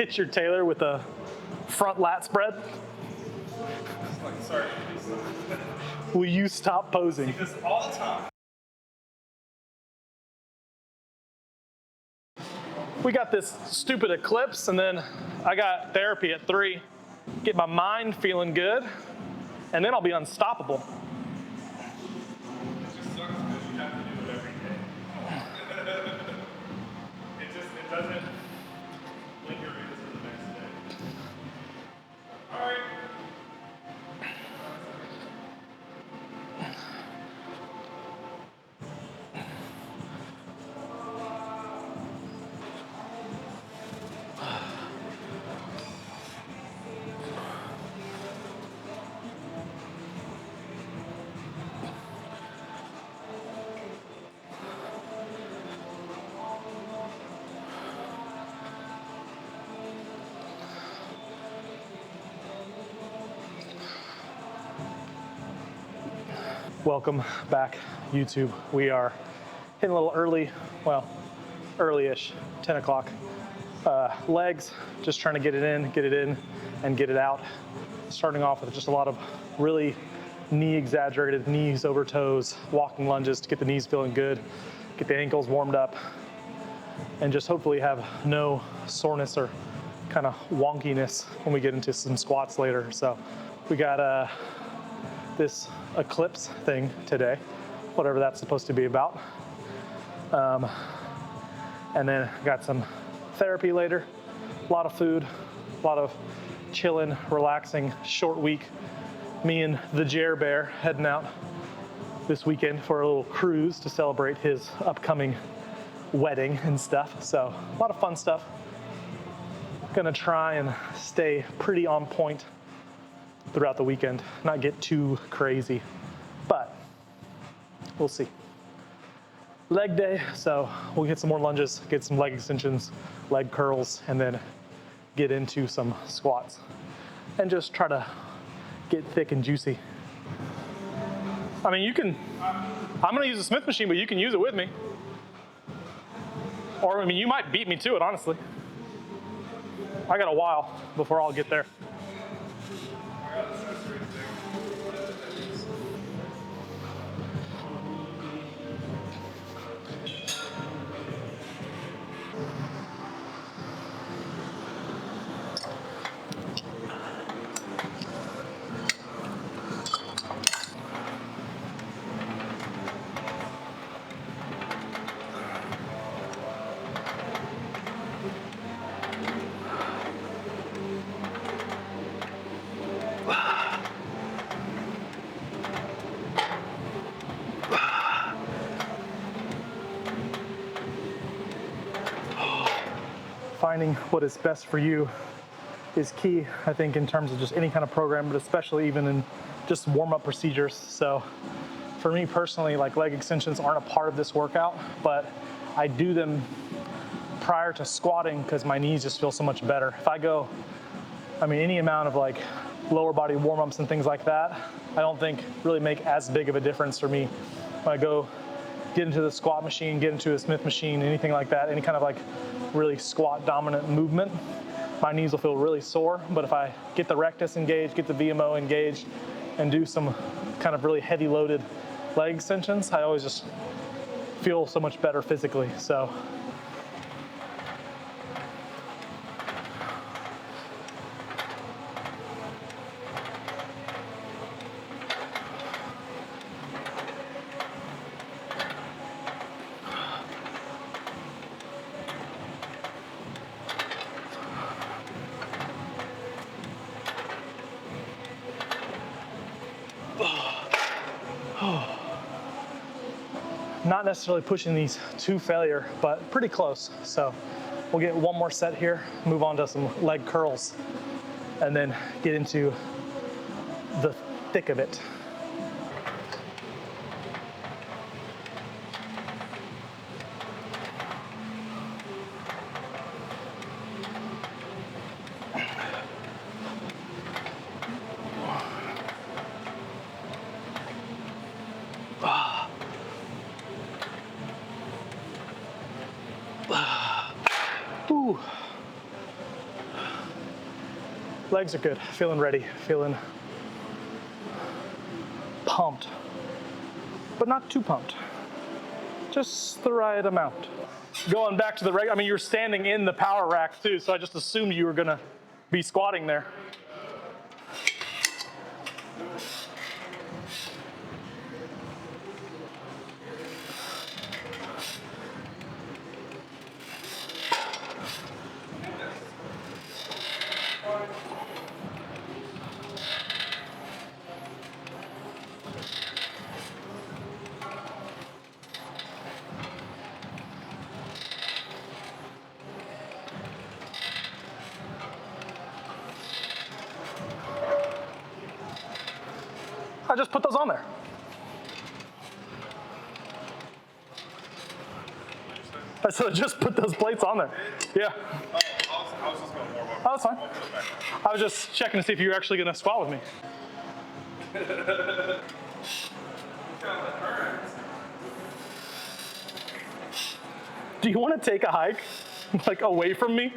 hit your tailor with a front lat spread? Sorry. Will you stop posing? See this all the time. We got this stupid eclipse, and then I got therapy at 3. Get my mind feeling good, and then I'll be unstoppable. It just sucks because you have to do it every day. It doesn't linger into the next day. All right. Welcome back, YouTube. We are hitting a little early, well, early-ish, 10 o'clock. Legs, just trying to get it in, and get it out. Starting off with just a lot of really knee exaggerated, knees over toes, walking lunges to get the knees feeling good, get the ankles warmed up, and just hopefully have no soreness or kind of wonkiness when we get into some squats later. So we got this eclipse thing today, whatever that's supposed to be about. And then got some therapy later, a lot of food, a lot of chilling, relaxing, short week. Me and the Jer Bear heading out this weekend for a little cruise to celebrate his upcoming wedding and stuff. So a lot of fun stuff. Gonna try and stay pretty on point throughout the weekend, not get too crazy, but we'll see. Leg day, so we'll get some more lunges, get some leg extensions, leg curls, and then get into some squats and just try to get thick and juicy. I mean, I'm gonna use the Smith machine, but you can use it with me. Or, I mean, you might beat me to it, honestly. I got a while before I'll get there. Finding what is best for you is key, I think, in terms of just any kind of program, but especially even in just warm-up procedures. So for me personally, like, leg extensions aren't a part of this workout, but I do them prior to squatting because my knees just feel so much better. If I go, I mean, any amount of like lower body warm-ups and things like that, I don't think really make as big of a difference for me when I go get into the squat machine, get into a Smith machine, anything like that, any kind of like really squat dominant movement, my knees will feel really sore. But if I get the rectus engaged, get the VMO engaged, and do some kind of really heavy loaded leg extensions, I always just feel so much better physically. So not necessarily pushing these to failure, but pretty close. So we'll get one more set here, move on to some leg curls, and then get into the thick of it. Ooh. Legs are good, feeling ready, feeling pumped, but not too pumped. Just the right amount. Going back to the regular, I mean, you're standing in the power rack too, so I just assumed you were gonna be squatting there. I just put those on there. I said, just put those plates on there. Yeah. I was just going to warm up. Oh, that's fine. I was just checking to see if you were actually going to squat with me. Do you want to take a hike, like away from me?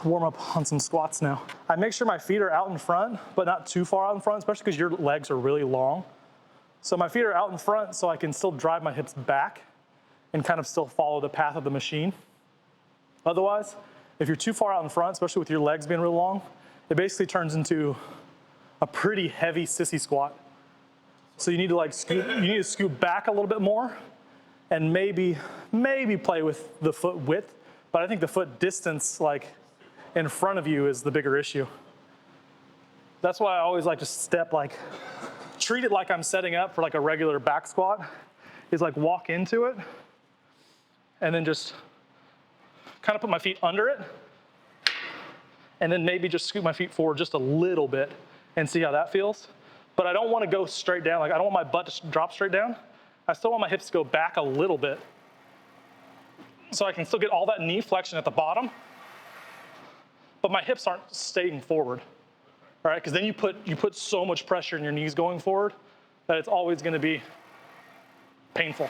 Warm up on some squats now. I make sure my feet are out in front, but not too far out in front, especially because your legs are really long. So my feet are out in front so I can still drive my hips back and kind of still follow the path of the machine. Otherwise, if you're too far out in front, especially with your legs being real long, it basically turns into a pretty heavy sissy squat. So you need to like scoot back a little bit more and maybe play with the foot width, but I think the foot distance like in front of you is the bigger issue. That's why I always like to step like, treat it like I'm setting up for like a regular back squat, is like walk into it and then just kind of put my feet under it and then maybe just scoot my feet forward just a little bit and see how that feels. But I don't want to go straight down. Like I don't want my butt to drop straight down. I still want my hips to go back a little bit so I can still get all that knee flexion at the bottom, but my hips aren't staying forward, all right? Because then you put so much pressure in your knees going forward that it's always going to be painful.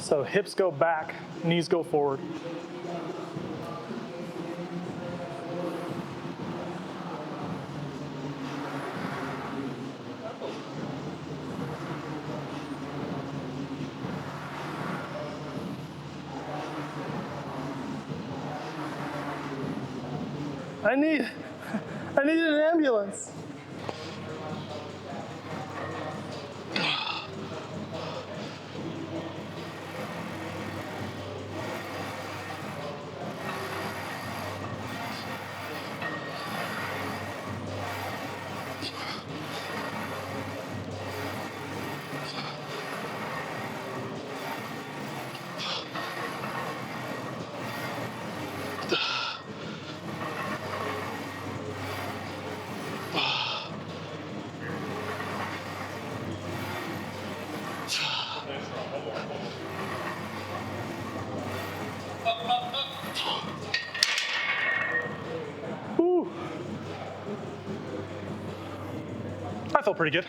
So hips go back, knees go forward. I need an ambulance. Ooh. I felt pretty good.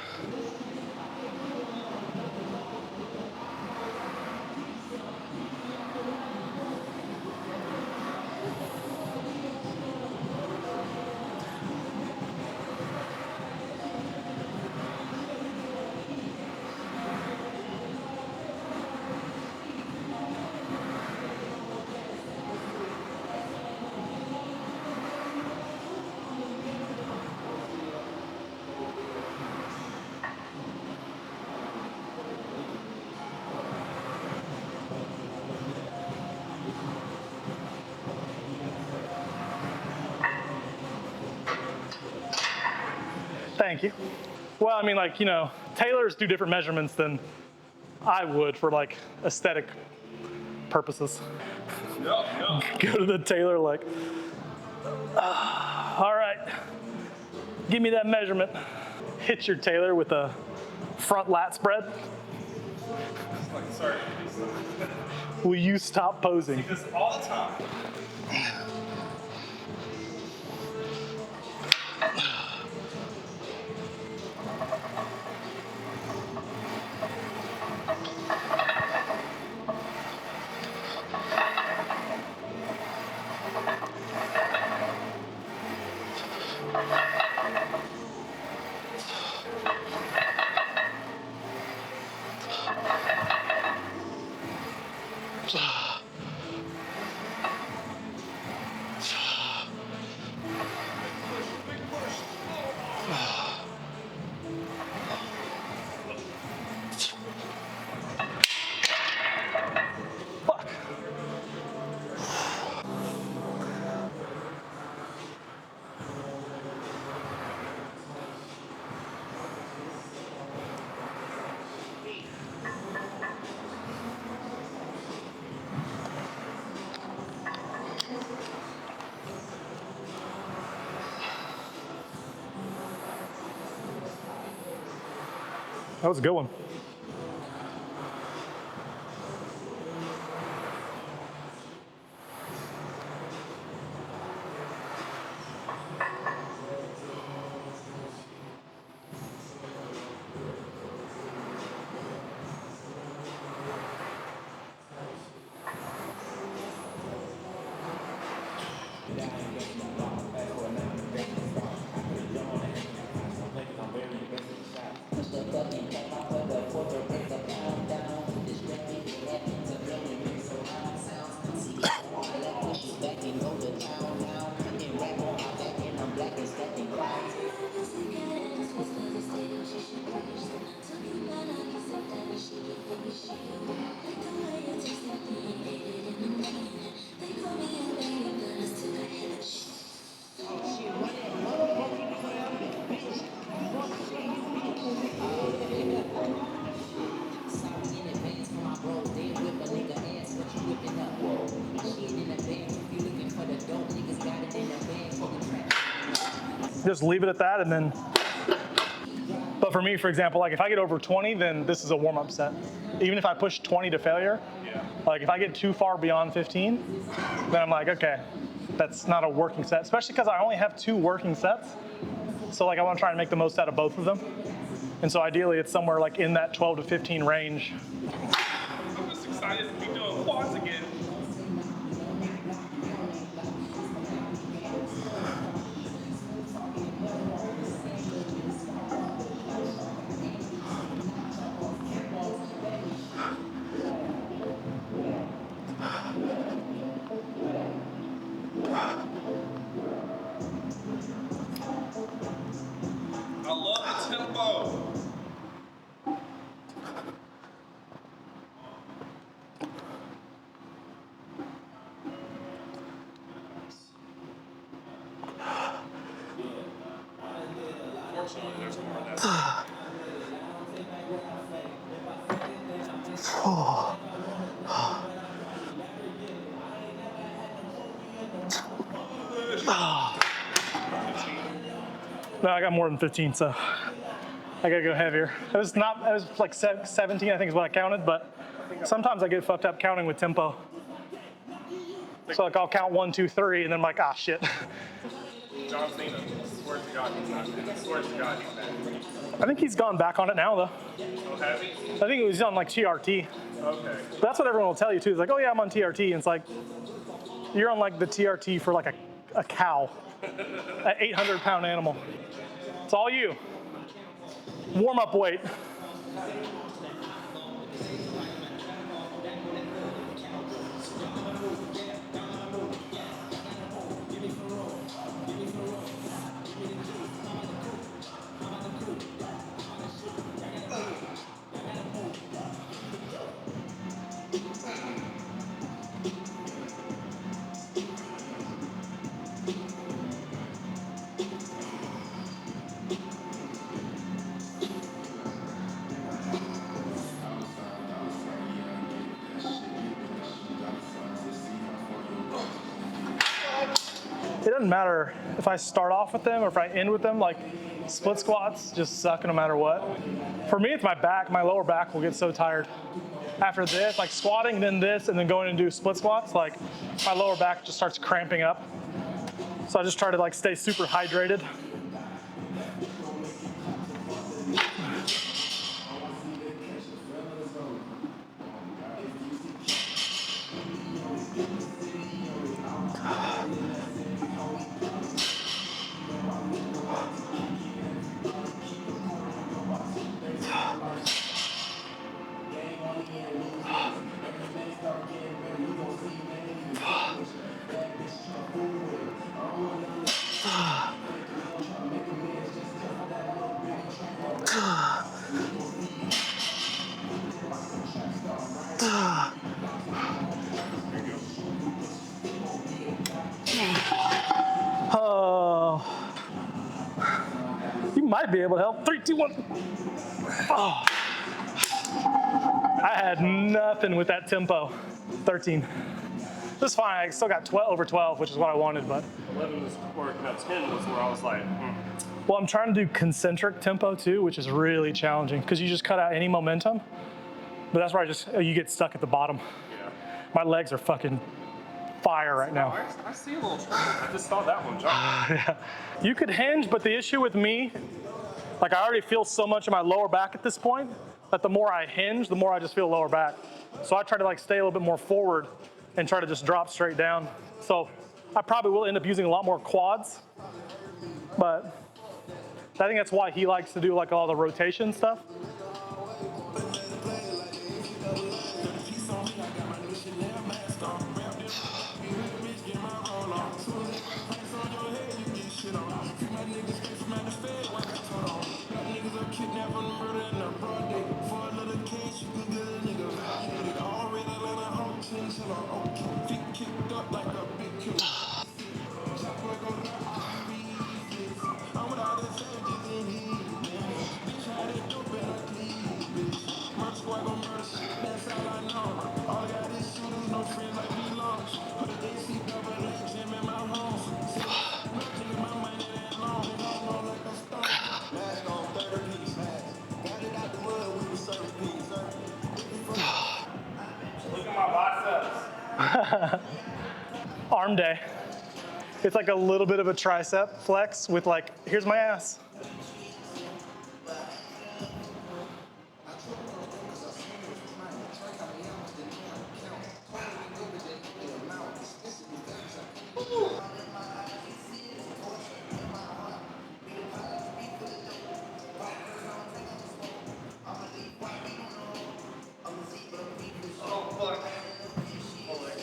Thank you. Well, I mean, like, you know, tailors do different measurements than I would for like aesthetic purposes. No. Go to the tailor like, all right, give me that measurement. Hit your tailor with a front lat spread. Like, sorry. Will you stop posing? This all the time. Fuck. That was a good one. Just leave it at that and then, but for me, for example, like if I get over 20, then this is a warm-up set. Even if I push 20 to failure, like if I get too far beyond 15, then I'm like, okay, that's not a working set, especially because I only have 2 working sets. So like I want to try and make the most out of both of them. And so ideally it's somewhere like in that 12 to 15 range. I'm just excited to be doing quads again. I love the tempo. Fortunately, there's more of that. No, I got more than 15, so I gotta go heavier. It was like 17, I think is what I counted, but sometimes I get fucked up counting with tempo. So like I'll count 1, 2, 3, and then I'm like, ah, shit. John Cena. Swear to God he's not dead. Swear to God he's dead. I think he's gone back on it now, though. Oh, has he? I think it was on like TRT. Okay. But that's what everyone will tell you too. It's like, oh yeah, I'm on TRT. And it's like, you're on like the TRT for like a cow, an 800-pound animal. It's all you. Warm up weight. it doesn't matter if I start off with them or if I end with them. Like split squats just suck no matter what. For me, it's my back. My lower back will get so tired. After this, like squatting, then this, and then going and do split squats, like my lower back just starts cramping up. So I just try to like stay super hydrated. Oh, you might be able to help. 3, 2, 1. Oh. I had nothing with that tempo. 13. This is fine. I still got 12 over 12, which is what I wanted, but 11 was, or no, 10 was where I was like, well, I'm trying to do concentric tempo too, which is really challenging because you just cut out any momentum. But that's where you get stuck at the bottom. yeah. My legs are fucking fire right now. I see a little trouble. I just saw that one jump. Yeah. You could hinge, but the issue with me, like I already feel so much in my lower back at this point that the more I hinge, the more I just feel lower back. So I try to like stay a little bit more forward and try to just drop straight down. So I probably will end up using a lot more quads, but I think that's why he likes to do like all the rotation stuff. Look at my biceps. Arm day. It's like a little bit of a tricep flex with like, here's my ass.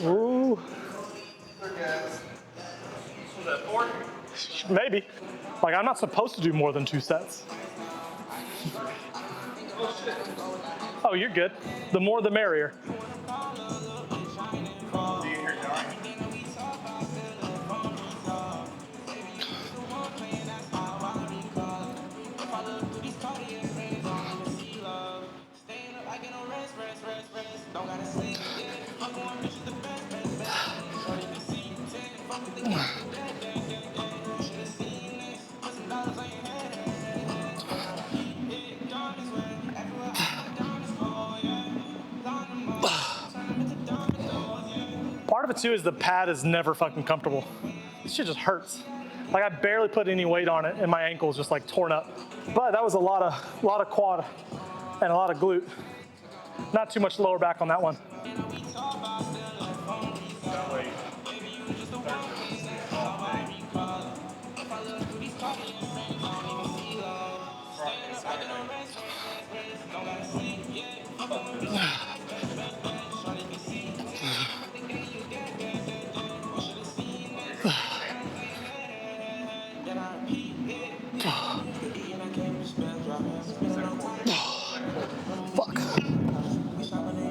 Ooh. Was that 4? Maybe. Like I'm not supposed to do more than 2 sets. Oh, you're good. The more the merrier. Do you hear dying? Part of it too is the pad is never fucking comfortable. This shit just hurts. Like I barely put any weight on it and my ankle is just like torn up. But that was a lot of quad and a lot of glute. Not too much lower back on that one. That way. Fuck.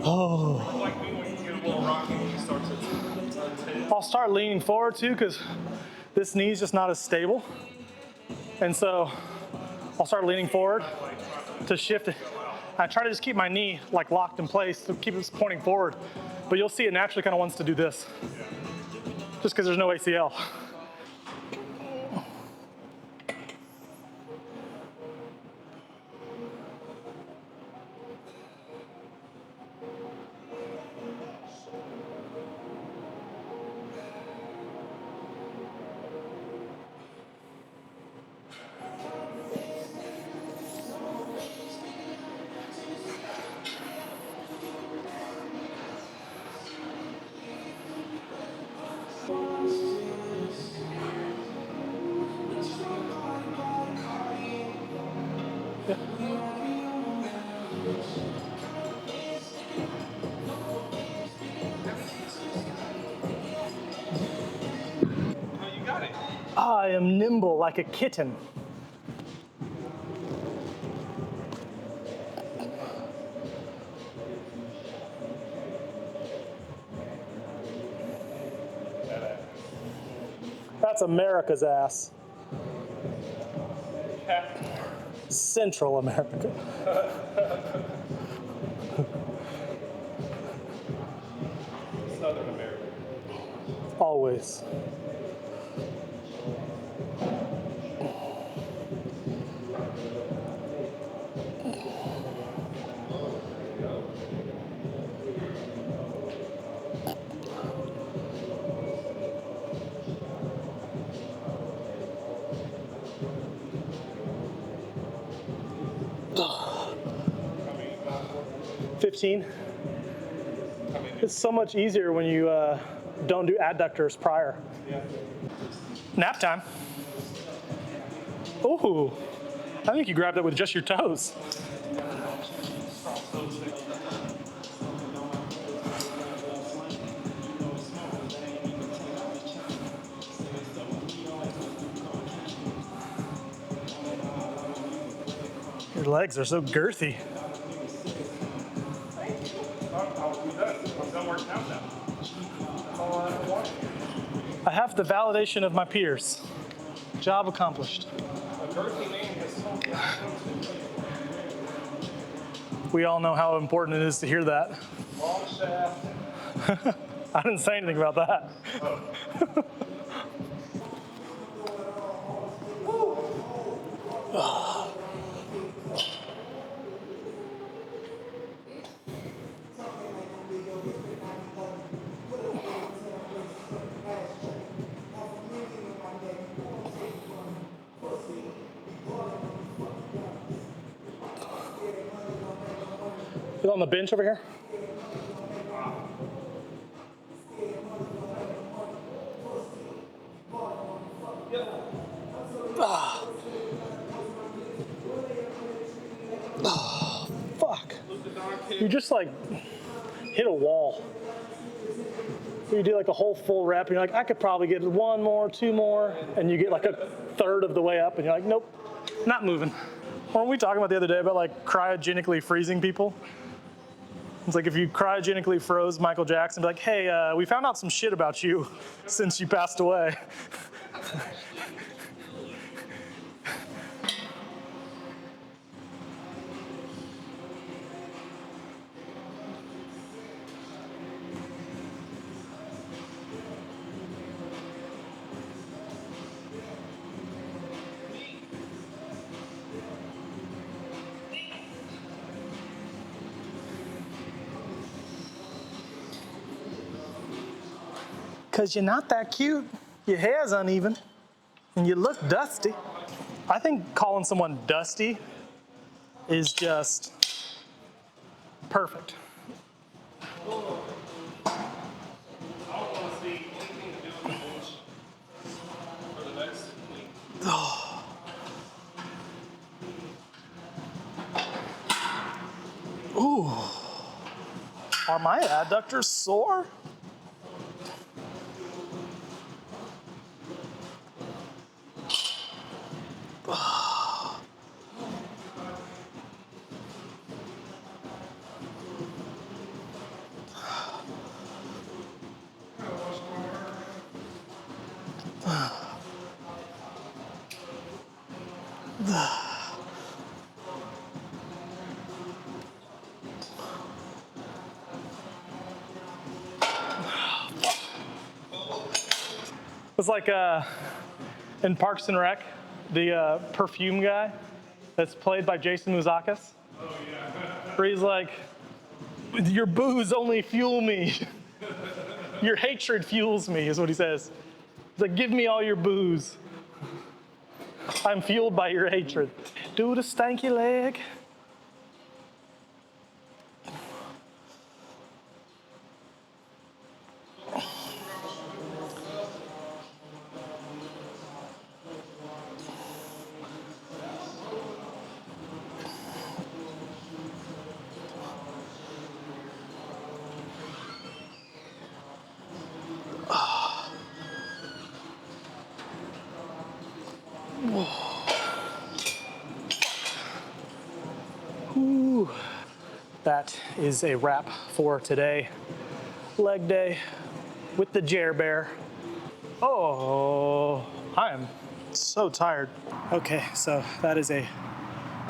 Oh. Like me when you get a little rocky when you start to I'll start leaning forward too because this knee's just not as stable. And so I'll start leaning forward to shift it. I try to just keep my knee like locked in place to keep it pointing forward. But you'll see it naturally kind of wants to do this. Just because there's no ACL. Oh, you got it. I am nimble like a kitten. That's America's ass. Central America. Southern America. Always. How many you got for? 15. How many? It's so much easier when you don't do adductors prior. Yeah. Nap time. Ooh, I think you grabbed it with just your toes. Your legs are so girthy. I'm done working out now. That's all I ever wanted. I have the validation of my peers. Job accomplished. A girthy man has told me. We all know how important it is to hear that. Long shaft. I didn't say anything about that. You on the bench over here? Fuck. You just like hit a wall. You do like a whole full rep, and you're like, I could probably get one more, two more, and you get like a third of the way up, and you're like, nope, not moving. Weren't we talking about the other day about like cryogenically freezing people? It's like if you cryogenically froze Michael Jackson, be like, hey, we found out some shit about you since you passed away. Because you're not that cute. Your hair's uneven, and you look dusty. I think calling someone dusty is just perfect. I don't want to see anything to do with the bench for the next week. Ooh. Are my adductors sore? It's like in Parks and Rec, the perfume guy that's played by Jason Mouzakis. Oh, yeah. Where he's like, your booze only fuel me. Your hatred fuels me, is what he says. He's like, give me all your booze. I'm fueled by your hatred. Do the stanky leg. Whew. That is a wrap for today. Leg day with the Jer Bear. Oh, I am so tired. Okay, so that is a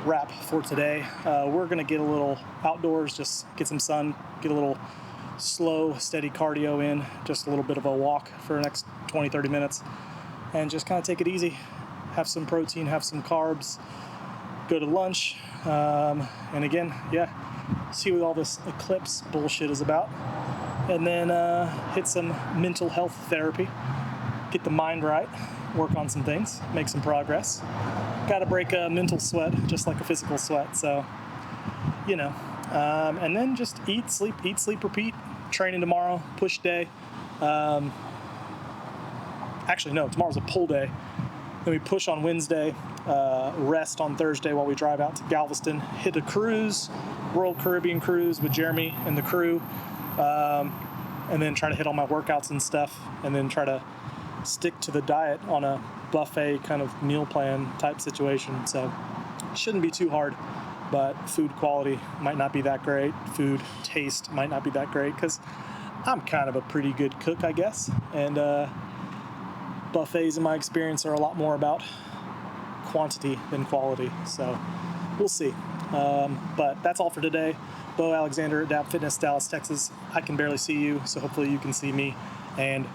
wrap for today. We're gonna get a little outdoors, just get some sun, get a little slow, steady cardio in, just a little bit of a walk for the next 20, 30 minutes, and just kind of take it easy. Have some protein, have some carbs, go to lunch, and again, yeah, see what all this eclipse bullshit is about, and then hit some mental health therapy, get the mind right, work on some things, make some progress. Got to break a mental sweat just like a physical sweat, so you know. And then just eat, sleep, repeat. Training tomorrow, push day. Actually, no, tomorrow's a pull day. Then we push on Wednesday, rest on Thursday while we drive out to Galveston, hit a cruise, Royal Caribbean cruise with Jeremy and the crew, and then try to hit all my workouts and stuff, and then try to stick to the diet on a buffet kind of meal plan type situation. So shouldn't be too hard, but food quality might not be that great. Food taste might not be that great because I'm kind of a pretty good cook, I guess. And buffets, in my experience, are a lot more about quantity than quality. So we'll see. But that's all for today. Bo Alexander at Dap Fitness, Dallas, Texas. I can barely see you, so hopefully you can see me. And